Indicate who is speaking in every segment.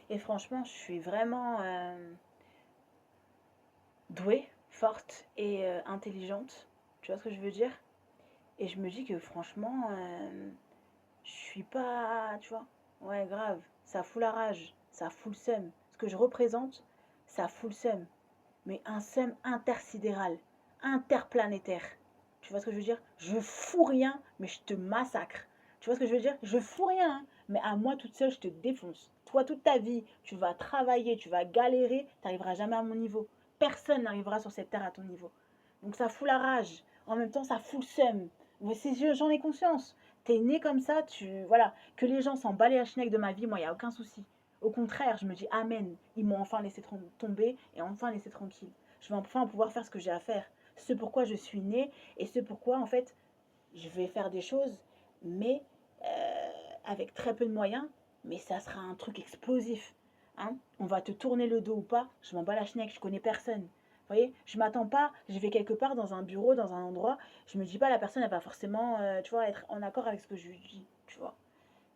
Speaker 1: Et franchement, je suis vraiment douée, forte et intelligente. Tu vois ce que je veux dire? Et je me dis que franchement, je suis pas, tu vois? Ouais, grave. Ça fout la rage, ça fout le seum. Ce que je représente, ça fout le seum. Mais un seum intersidéral, interplanétaire. Tu vois ce que je veux dire? Je fous rien, mais je te massacre. Tu vois ce que je veux dire? Je fous rien, hein, mais à moi toute seule, je te défonce. Toi, toute ta vie, tu vas travailler, tu vas galérer, tu n'arriveras jamais à mon niveau. Personne n'arrivera sur cette terre à ton niveau. Donc ça fout la rage. En même temps, ça fout le seum. Mais j'en ai conscience. T'es né comme ça, voilà. Que les gens s'en battent les chenilles de ma vie, moi, il n'y a aucun souci. Au contraire, je me dis Amen. Ils m'ont enfin laissé tomber et enfin laissé tranquille. Je vais enfin pouvoir faire ce que j'ai à faire. Ce pourquoi je suis née et ce pourquoi, en fait, je vais faire des choses, mais avec très peu de moyens. Mais ça sera un truc explosif. Hein, on va te tourner le dos ou pas, je m'en bats la schneck, je connais personne. Vous voyez, je m'attends pas, je vais quelque part dans un bureau, dans un endroit, je me dis pas la personne elle va forcément, tu vois, être en accord avec ce que je lui dis, tu vois.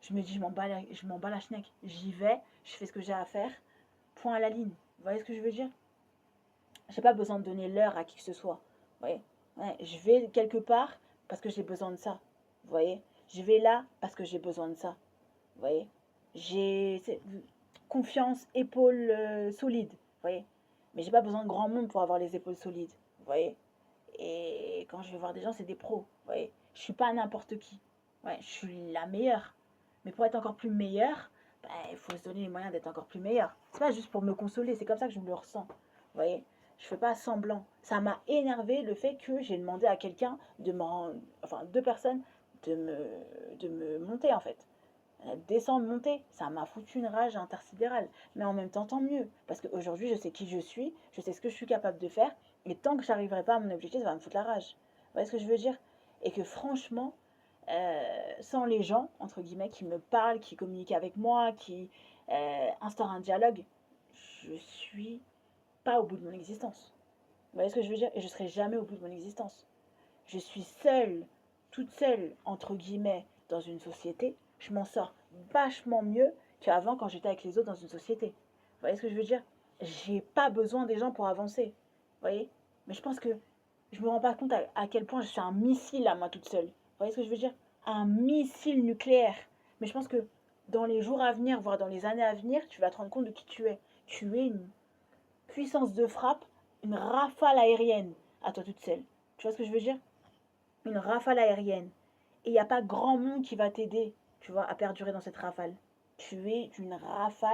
Speaker 1: Je me dis je m'en bats la schneck, j'y vais, je fais ce que j'ai à faire, point à la ligne. Vous voyez ce que je veux dire? J'ai pas besoin de donner l'heure à qui que ce soit. Vous voyez? Ouais, je vais quelque part parce que j'ai besoin de ça. Vous voyez? Je vais là parce que j'ai besoin de ça. Vous voyez? J'ai confiance, épaules solides. Vous voyez? Mais j'ai pas besoin de grand monde pour avoir les épaules solides. Vous voyez? Et quand je vais voir des gens, c'est des pros. Vous voyez? Je suis pas n'importe qui. Ouais, je suis la meilleure. Mais pour être encore plus meilleure, bah, il faut se donner les moyens d'être encore plus meilleure. C'est pas juste pour me consoler, c'est comme ça que je me le ressens. Vous voyez? Je fais pas semblant. Ça m'a énervé le fait que j'ai demandé à quelqu'un de me rendre, enfin deux personnes de me monter en fait. Descendre, monter, ça m'a foutu une rage intersidérale. Mais en même temps, tant mieux. Parce qu'aujourd'hui, je sais qui je suis, je sais ce que je suis capable de faire. Et tant que j'arriverai pas à mon objectif, ça va me foutre la rage. Vous voyez ce que je veux dire? Et que franchement, sans les gens, entre guillemets, qui me parlent, qui communiquent avec moi, qui instaurent un dialogue, je suis pas au bout de mon existence. Vous voyez ce que je veux dire? Et je serai jamais au bout de mon existence. Je suis seule, toute seule, entre guillemets, dans une société. Je m'en sors vachement mieux qu'avant quand j'étais avec les autres dans une société. Vous voyez ce que je veux dire? J'ai pas besoin des gens pour avancer. Vous voyez? Mais je pense que je me rends pas compte à quel point je suis un missile à moi toute seule. Vous voyez ce que je veux dire? Un missile nucléaire. Mais je pense que dans les jours à venir, voire dans les années à venir, tu vas te rendre compte de qui tu es. Tu es une puissance de frappe, une rafale aérienne à toi toute seule. Tu vois ce que je veux dire? Une rafale aérienne. Et il n'y a pas grand monde qui va t'aider, tu vois, à perdurer dans cette rafale. Tu es une rafale